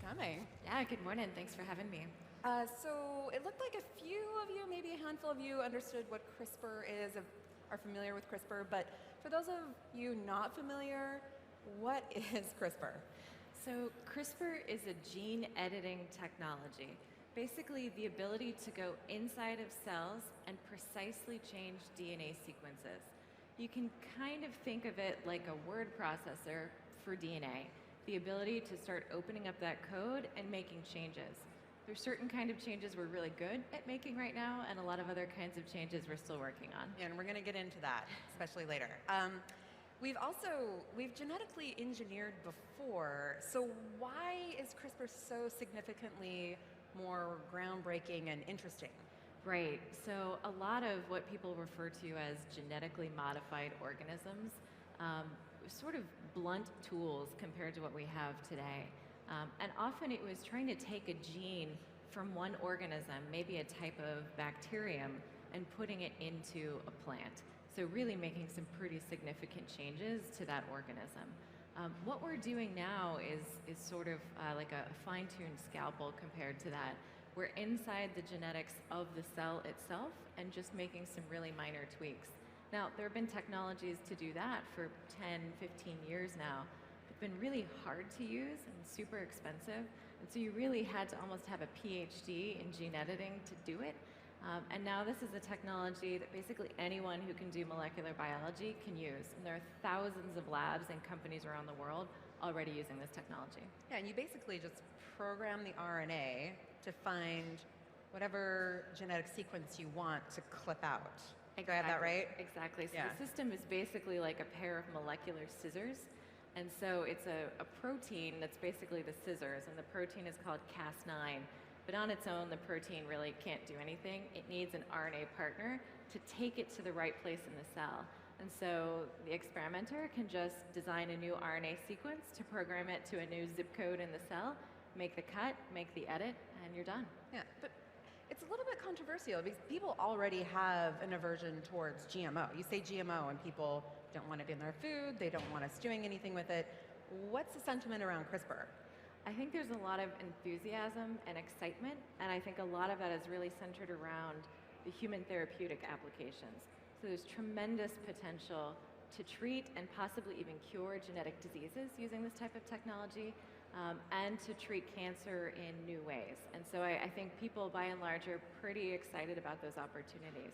coming. Yeah, good morning. Thanks for having me. So it looked like a few of you, maybe a handful of you, understood what CRISPR is, are familiar with CRISPR. But for those of you not familiar, what is CRISPR? So CRISPR is a gene editing technology. Basically, the ability to go inside of cells and precisely change DNA sequences. You can kind of think of it like a word processor for DNA. The ability to start opening up that code and making changes. There's certain kind of changes we're really good at making right now, and a lot of other kinds of changes we're still working on. Yeah, and we're going to get into that, especially later. We've genetically engineered before, so why is CRISPR so significantly more groundbreaking and interesting? Right, so a lot of what people refer to as genetically modified organisms, sort of blunt tools compared to what we have today. And often it was trying to take a gene from one organism, maybe a type of bacterium, and putting it into a plant. So really making some pretty significant changes to that organism. What we're doing now is sort of like a fine-tuned scalpel compared to that. We're inside the genetics of the cell itself and just making some really minor tweaks. Now, there have been technologies to do that for 10, 15 years now. It's been really hard to use and super expensive, and so you really had to almost have a PhD in gene editing to do it. And now this is a technology that basically anyone who can do molecular biology can use. And there are thousands of labs and companies around the world already using this technology. Yeah, and you basically just program the RNA to find whatever genetic sequence you want to clip out. Exactly. Do I have that right? Exactly. So Yeah. the system is basically like a pair of molecular scissors. And so it's a protein that's basically the scissors, and the protein is called Cas9. But on its own, the protein really can't do anything. It needs an RNA partner to take it to the right place in the cell. And so the experimenter can just design a new RNA sequence to program it to a new zip code in the cell, make the cut, make the edit, and you're done. Yeah, but it's a little bit controversial because people already have an aversion towards GMO. You say GMO and people don't want it in their food, they don't want us doing anything with it. What's the sentiment around CRISPR? I think there's a lot of enthusiasm and excitement, and I think a lot of that is really centered around the human therapeutic applications. So there's tremendous potential to treat and possibly even cure genetic diseases using this type of technology, and to treat cancer in new ways. And so I think people, by and large, are pretty excited about those opportunities.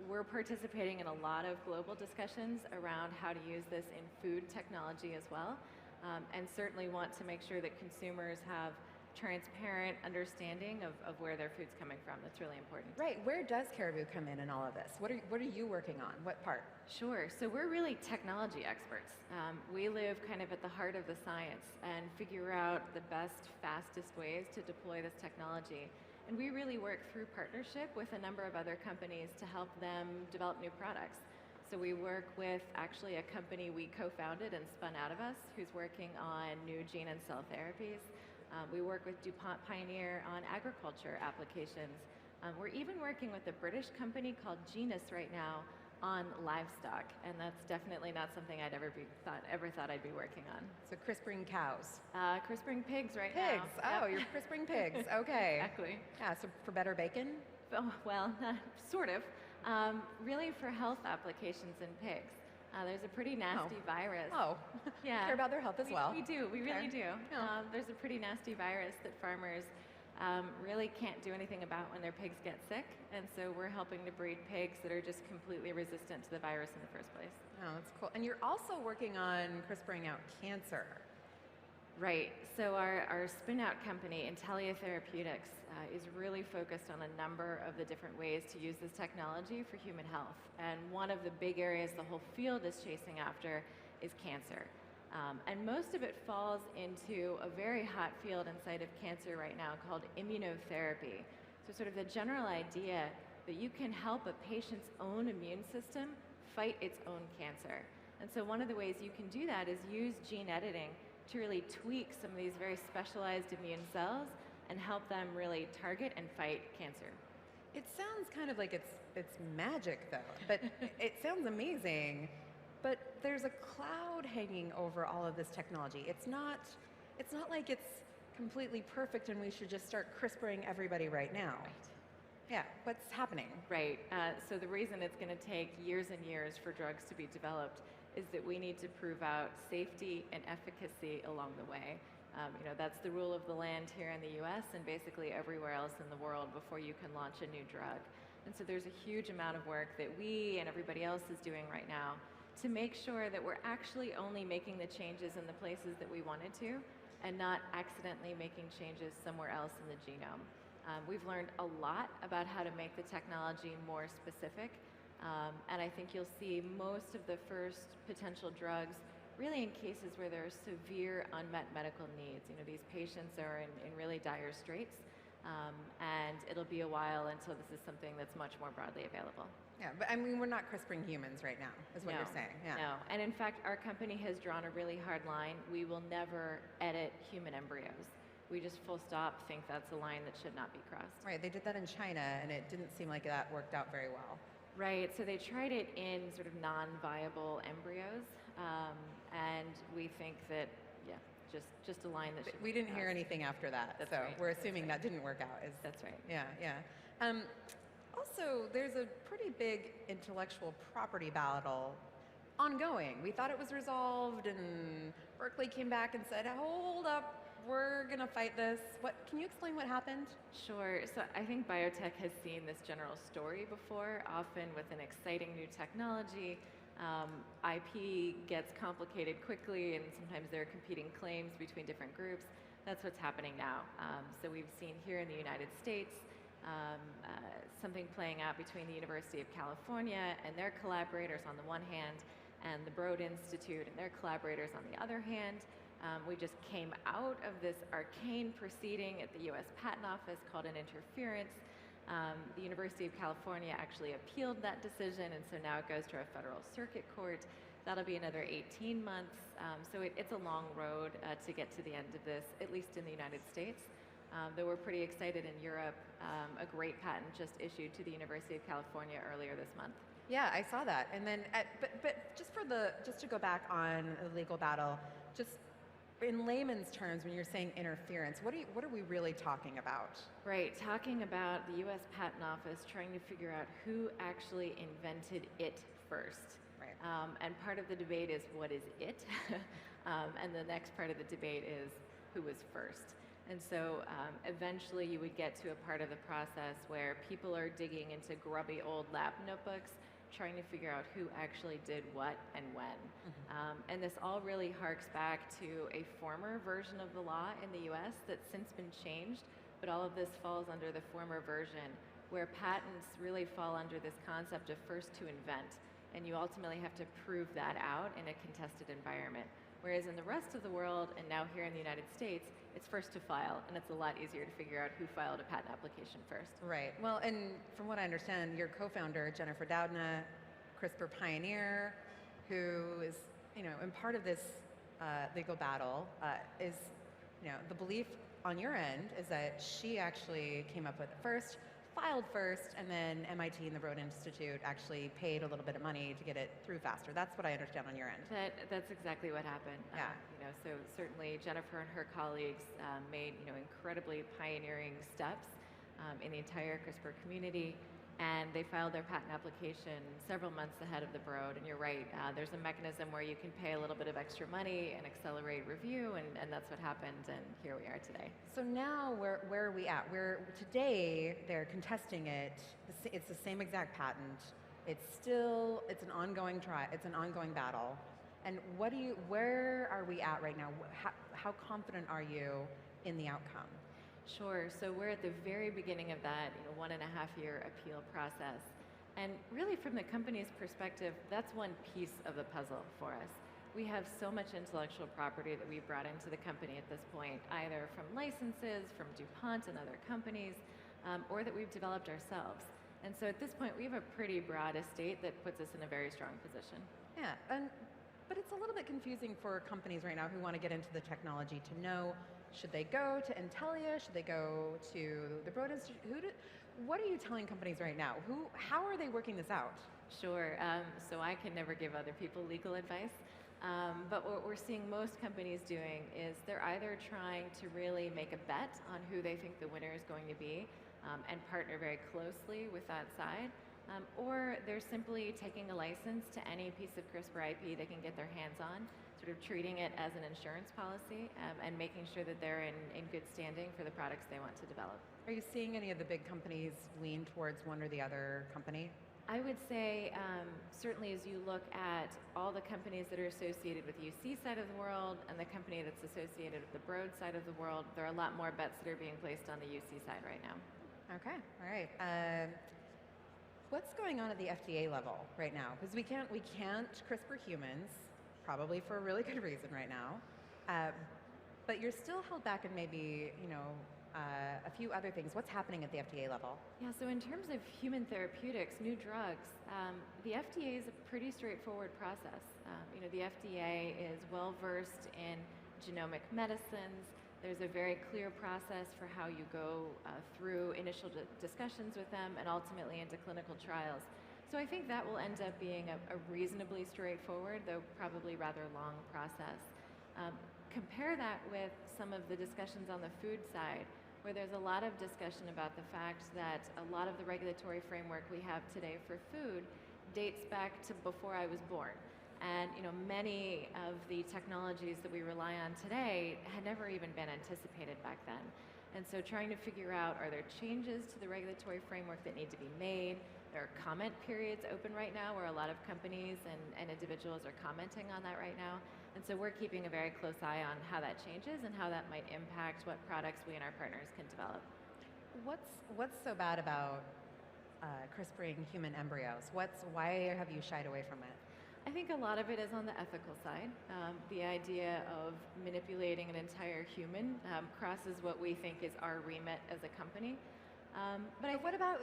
We're participating in a lot of global discussions around how to use this in food technology as well. And certainly want to make sure that consumers have transparent understanding of where their food's coming from. That's really important. Right, where does Caribou come in all of this? What are you working on? What part? Sure, so we're really technology experts. We live kind of at the heart of the science and figure out the best, fastest ways to deploy this technology. And we really work through partnership with a number of other companies to help them develop new products. So we work with actually a company we co-founded and spun out of us who's working on new gene and cell therapies. We work with DuPont Pioneer on agriculture applications. We're even working with a British company called Genus right now on livestock, and that's definitely not something I'd ever thought I'd be working on. So CRISPRing cows. CRISPRing pigs right now. Pigs. Oh, you're CRISPRing pigs. Okay. Exactly. Yeah, so for better bacon? Oh, well, sort of. Really for health applications in pigs. There's a pretty nasty virus. Oh, yeah. Care about their health as well. We do, we really do. Yeah. There's a pretty nasty virus that farmers really can't do anything about when their pigs get sick, and so we're helping to breed pigs that are just completely resistant to the virus in the first place. Oh, that's cool. And you're also working on CRISPRing out cancer. Right. So our spin-out company, Intellia Therapeutics, is really focused on a number of the different ways to use this technology for human health. And one of the big areas the whole field is chasing after is cancer. And most of it falls into a very hot field inside of cancer right now called immunotherapy. So sort of the general idea that you can help a patient's own immune system fight its own cancer. And so one of the ways you can do that is use gene editing to really tweak some of these very specialized immune cells and help them really target and fight cancer. It sounds kind of like it's magic, though, but it sounds amazing. But there's a cloud hanging over all of this technology. It's not like it's completely perfect and we should just start CRISPRing everybody right now. Right. Yeah, what's happening? Right. So the reason it's going to take years and years for drugs to be developed is that we need to prove out safety and efficacy along the way. That's the rule of the land here in the US and basically everywhere else in the world before you can launch a new drug. And so there's a huge amount of work that we and everybody else is doing right now to make sure that we're actually only making the changes in the places that we wanted to and not accidentally making changes somewhere else in the genome. We've learned a lot about how to make the technology more specific, and I think you'll see most of the first potential drugs really in cases where there are severe unmet medical needs. These patients are in really dire straits, and it'll be a while until this is something that's much more broadly available. Yeah, but I mean, we're not CRISPRing humans right now, is what you're saying. Yeah. No, and in fact, our company has drawn a really hard line. We will never edit human embryos. We just full stop think that's a line that should not be crossed. Right, they did that in China, and it didn't seem like that worked out very well. Right, so they tried it in sort of non-viable embryos, and we think that, yeah, just a line that should We be didn't hear crossed. anything after that, That's so right. we're assuming That's that didn't work out. That's right. Yeah, yeah. Also, there's a pretty big intellectual property battle ongoing. We thought it was resolved, and Berkeley came back and said, hold up, we're going to fight this. Can you explain what happened? Sure. So I think biotech has seen this general story before, often with an exciting new technology. IP gets complicated quickly, and sometimes there are competing claims between different groups. That's what's happening now. So we've seen here in the United States something playing out between the University of California and their collaborators on the one hand, and the Broad Institute and their collaborators on the other hand. We just came out of this arcane proceeding at the US Patent Office called an interference. The University of California actually appealed that decision, and so now it goes to a federal circuit court. That'll be another 18 months. So it's a long road to get to the end of this, at least in the United States. Though we're pretty excited in Europe. A great patent just issued to the University of California earlier this month. Yeah, I saw that. And then, but just to go back on the legal battle, just in layman's terms, when you're saying interference, what are we really talking about? Right, talking about the U.S. Patent Office trying to figure out who actually invented it first. Right. And part of the debate is what is it, and the next part of the debate is who was first. And so eventually you would get to a part of the process where people are digging into grubby old lab notebooks, trying to figure out who actually did what and when. And this all really harks back to a former version of the law in the US that's since been changed, but all of this falls under the former version where patents really fall under this concept of first to invent, and you ultimately have to prove that out in a contested environment. Whereas in the rest of the world, and now here in the United States, it's first to file, and it's a lot easier to figure out who filed a patent application first. Right. Well, and from what I understand, your co-founder, Jennifer Doudna, CRISPR pioneer, who is, in part of this legal battle, is, the belief on your end is that she actually came up with it first, filed first, and then MIT and the Broad Institute actually paid a little bit of money to get it through faster. That's what I understand on your end. That's exactly what happened. Yeah. So certainly Jennifer and her colleagues made incredibly pioneering steps in the entire CRISPR community, and they filed their patent application several months ahead of the Broad. And you're right, there's a mechanism where you can pay a little bit of extra money and accelerate review, and that's what happened, and here we are today. So now where are we at? Today they're contesting it. It's the same exact patent. It's an ongoing trial. It's an ongoing battle. And where are we at right now? How confident are you in the outcome? Sure. So we're at the very beginning of that 1.5-year appeal process. And really from the company's perspective, that's one piece of the puzzle for us. We have so much intellectual property that we've brought into the company at this point, either from licenses, from DuPont and other companies, or that we've developed ourselves. And so at this point, we have a pretty broad estate that puts us in a very strong position. Yeah, but it's a little bit confusing for companies right now who want to get into the technology to know, should they go to Intellia? Should they go to the Broad Institute? What are you telling companies right now? How are they working this out? Sure. So I can never give other people legal advice. But what we're seeing most companies doing is they're either trying to really make a bet on who they think the winner is going to be and partner very closely with that side, or they're simply taking a license to any piece of CRISPR IP they can get their hands on, sort of treating it as an insurance policy and making sure that they're in good standing for the products they want to develop. Are you seeing any of the big companies lean towards one or the other company? I would say certainly as you look at all the companies that are associated with UC side of the world and the company that's associated with the Broad side of the world, there are a lot more bets that are being placed on the UC side right now. Okay, all right. What's going on at the FDA level right now? Because we can't CRISPR humans, probably for a really good reason right now, but you're still held back in maybe a few other things. What's happening at the FDA level? Yeah, so in terms of human therapeutics, new drugs, the FDA is a pretty straightforward process. The FDA is well versed in genomic medicines. There's a very clear process for how you go through initial discussions with them and ultimately into clinical trials. So I think that will end up being a reasonably straightforward, though probably rather long process. Compare that with some of the discussions on the food side, where there's a lot of discussion about the fact that a lot of the regulatory framework we have today for food dates back to before I was born. And many of the technologies that we rely on today had never even been anticipated back then. And so trying to figure out, are there changes to the regulatory framework that need to be made? There are comment periods open right now where a lot of companies and individuals are commenting on that right now. And so we're keeping a very close eye on how that changes and how that might impact what products we and our partners can develop. What's so bad about CRISPRing human embryos? Why have you shied away from it? I think a lot of it is on the ethical side. The idea of manipulating an entire human crosses what we think is our remit as a company. But what about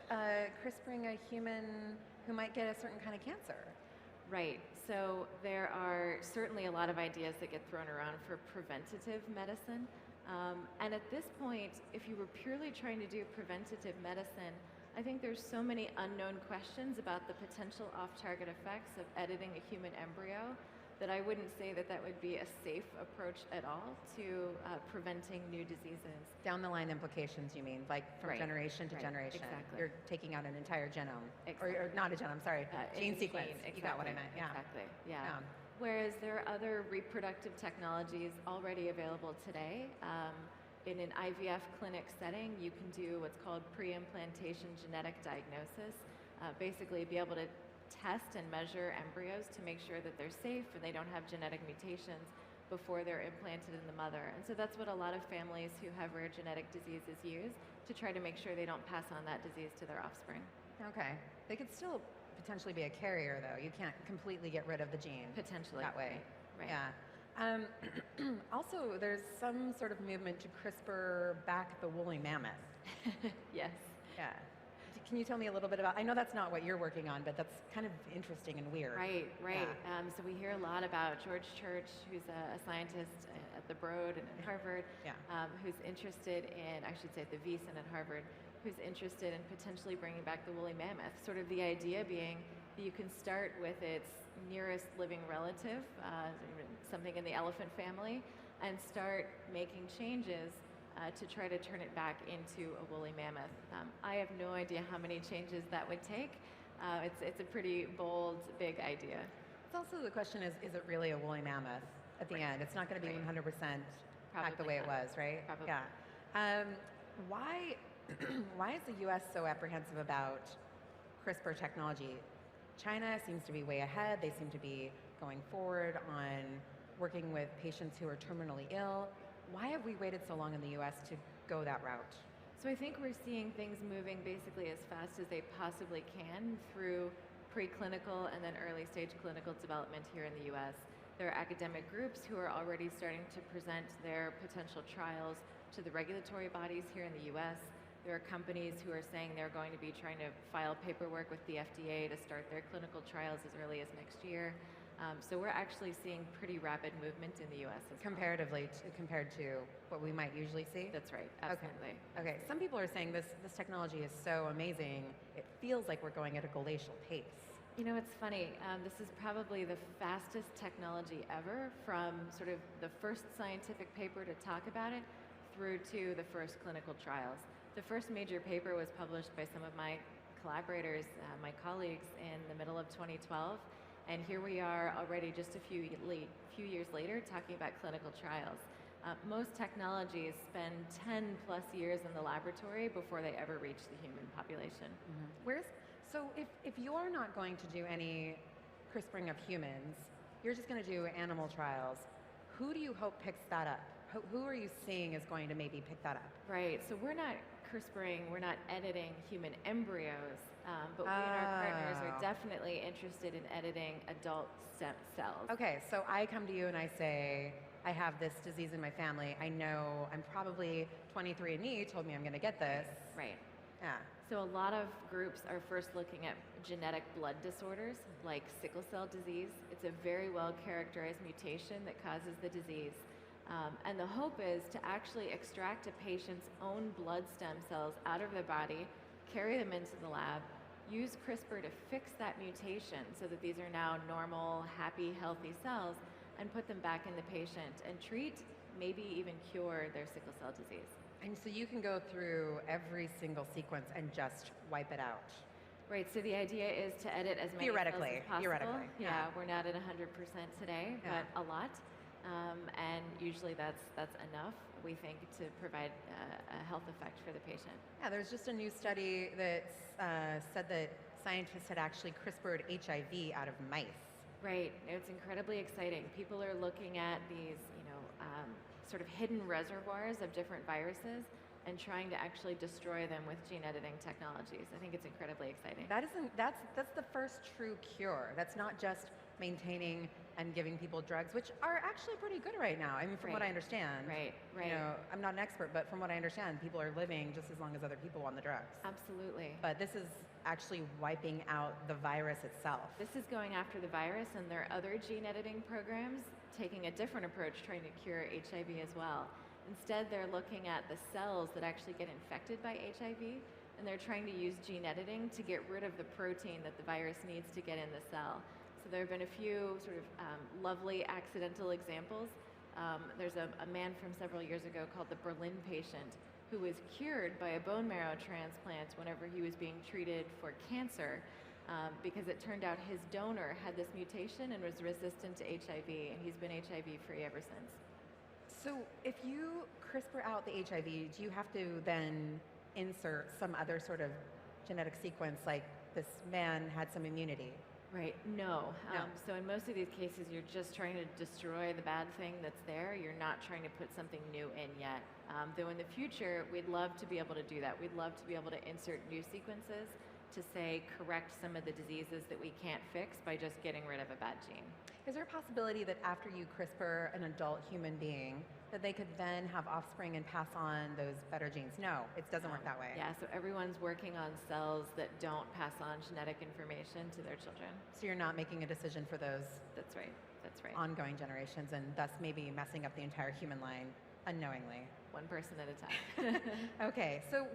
CRISPRing a human who might get a certain kind of cancer? Right. So there are certainly a lot of ideas that get thrown around for preventative medicine. And at this point, if you were purely trying to do preventative medicine, I think there's so many unknown questions about the potential off-target effects of editing a human embryo that I wouldn't say that would be a safe approach at all to preventing new diseases. Down the line implications, you mean, like from generation to generation? Exactly. You're taking out an entire genome. Exactly. Or not a genome, sorry, gene sequence. Exactly. You got what I meant, yeah. Exactly, yeah. Whereas there are other reproductive technologies already available today. In an IVF clinic setting, you can do what's called preimplantation genetic diagnosis, basically be able to test and measure embryos to make sure that they're safe and they don't have genetic mutations before they're implanted in the mother. And so that's what a lot of families who have rare genetic diseases use to try to make sure they don't pass on that disease to their offspring. Okay. They could still potentially be a carrier, though. You can't completely get rid of the gene. Potentially. That way. Right. Yeah. Also, there's some sort of movement to CRISPR back the woolly mammoth. Yes. Yeah. Can you tell me a little bit about, I know that's not what you're working on, but that's kind of interesting and weird. Right. Yeah. So we hear a lot about George Church, who's a scientist at the Broad and at Harvard, who's interested in, I should say at the VSIN at Harvard, who's interested in potentially bringing back the woolly mammoth. Sort of the idea being that you can start with its nearest living relative, something in the elephant family, and start making changes to try to turn it back into a woolly mammoth. I have no idea how many changes that would take. It's a pretty bold, big idea. It's also the question is it really a woolly mammoth at the end? It's not going to be 100% back the way it was, right? Probably. Yeah. Why is the U.S. so apprehensive about CRISPR technology? China seems to be way ahead. They seem to be going forward on working with patients who are terminally ill. Why have we waited so long in the U.S. to go that route? So I think we're seeing things moving basically as fast as they possibly can through preclinical and then early stage clinical development here in the U.S. There are academic groups who are already starting to present their potential trials to the regulatory bodies here in the U.S. There are companies who are saying they're going to be trying to file paperwork with the FDA to start their clinical trials as early as next year. So we're actually seeing pretty rapid movement in the U.S. as comparatively compared to what we might usually see? That's right, absolutely. Okay. Some people are saying this technology is so amazing, it feels like we're going at a glacial pace. You know, it's funny. This is probably the fastest technology ever, from sort of the first scientific paper to talk about it through to the first clinical trials. The first major paper was published by some of my collaborators, my colleagues, in the middle of 2012. And here we are already just a few years later talking about clinical trials. Most technologies spend 10 plus years in the laboratory before they ever reach the human population. So if you're not going to do any CRISPRing of humans, you're just going to do animal trials, who do you hope picks that up? Who are you seeing is going to maybe pick that up? Right, so we're not CRISPRing, we're not editing human embryos, but we and our partners are definitely interested in editing adult stem cells. Okay, so I come to you and I say, I have this disease in my family. I know I'm probably 23andMe told me I'm going to get this. Right. Yeah. So a lot of groups are first looking at genetic blood disorders like sickle cell disease. It's a very well characterized mutation that causes the disease. And the hope is to actually extract a patient's own blood stem cells out of their body, carry them into the lab, use CRISPR to fix that mutation so that these are now normal, happy, healthy cells, and put them back in the patient and treat, maybe even cure their sickle cell disease. And so you can go through every single sequence and just wipe it out. Right, so the idea is to edit as many cells as possible. Theoretically. Yeah, we're not at 100% today, Yeah. but a lot. And usually that's enough, we think, to provide a health effect for the patient. Yeah, there's just a new study that said that scientists had actually CRISPR'd HIV out of mice. Right, it's incredibly exciting. People are looking at these, sort of hidden reservoirs of different viruses and trying to actually destroy them with gene editing technologies. I think it's incredibly exciting. That's the first true cure. That's not just maintaining and giving people drugs, which are actually pretty good right now. I mean, from what I understand. Right. You know, I'm not an expert, but from what I understand, people are living just as long as other people on the drugs. Absolutely. But this is actually wiping out the virus itself. This is going after the virus, and there are other gene editing programs taking a different approach, trying to cure HIV as well. Instead, they're looking at the cells that actually get infected by HIV, and they're trying to use gene editing to get rid of the protein that the virus needs to get in the cell. So there have been a few sort of lovely accidental examples. There's a man from several years ago called the Berlin patient who was cured by a bone marrow transplant whenever he was being treated for cancer, because it turned out his donor had this mutation and was resistant to HIV, and he's been HIV-free ever since. So if you CRISPR out the HIV, do you have to then insert some other sort of genetic sequence, like this man had some immunity? Right, no. So in most of these cases, you're just trying to destroy the bad thing that's there. You're not trying to put something new in yet. Though in the future, we'd love to be able to do that. We'd love to be able to insert new sequences to, say, correct some of the diseases that we can't fix by just getting rid of a bad gene. Is there a possibility that after you CRISPR an adult human being, that they could then have offspring and pass on those better genes? No, it doesn't work that way. Yeah, so everyone's working on cells that don't pass on genetic information to their children. So you're not making a decision for those That's right. ongoing generations, and thus maybe messing up the entire human line unknowingly. One person at a time. Okay, so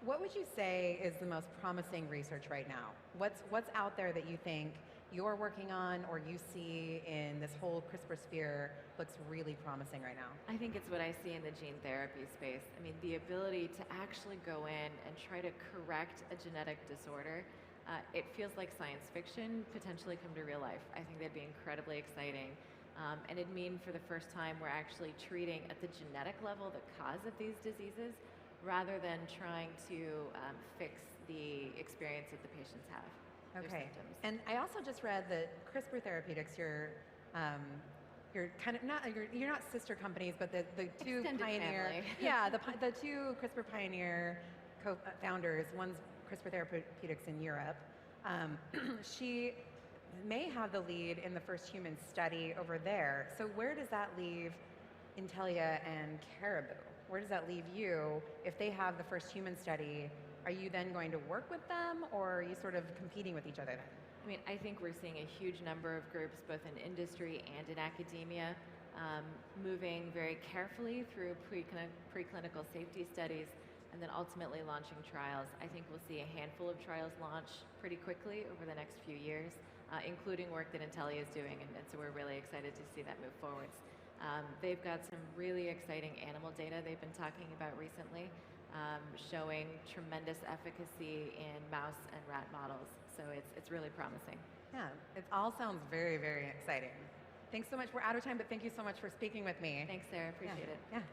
what would you say is the most promising research right now? What's out there that you think you're working on or you see in this whole CRISPR sphere looks really promising right now? I think it's what I see in the gene therapy space. I mean, the ability to actually go in and try to correct a genetic disorder, it feels like science fiction potentially come to real life. I think that'd be incredibly exciting. And it'd mean for the first time we're actually treating at the genetic level the cause of these diseases rather than trying to fix the experience that the patients have. Okay, and I also just read that CRISPR Therapeutics, you're kind of not you're not sister companies, but the two Extended pioneer, family. yeah, the two CRISPR pioneer co-founders. One's CRISPR Therapeutics in Europe. She may have the lead in the first human study over there. So where does that leave Intellia and Caribou? Where does that leave you if they have the first human study? Are you then going to work with them, or are you sort of competing with each other then? I mean, I think we're seeing a huge number of groups, both in industry and in academia, moving very carefully through preclinical safety studies and then ultimately launching trials. I think we'll see a handful of trials launch pretty quickly over the next few years, including work that Intellia is doing, and so we're really excited to see that move forwards. They've got some really exciting animal data they've been talking about recently, showing tremendous efficacy in mouse and rat models. So it's really promising. Yeah, it all sounds very, very exciting. Thanks so much. We're out of time, but thank you so much for speaking with me. Thanks, Sarah. Appreciate it. Yeah.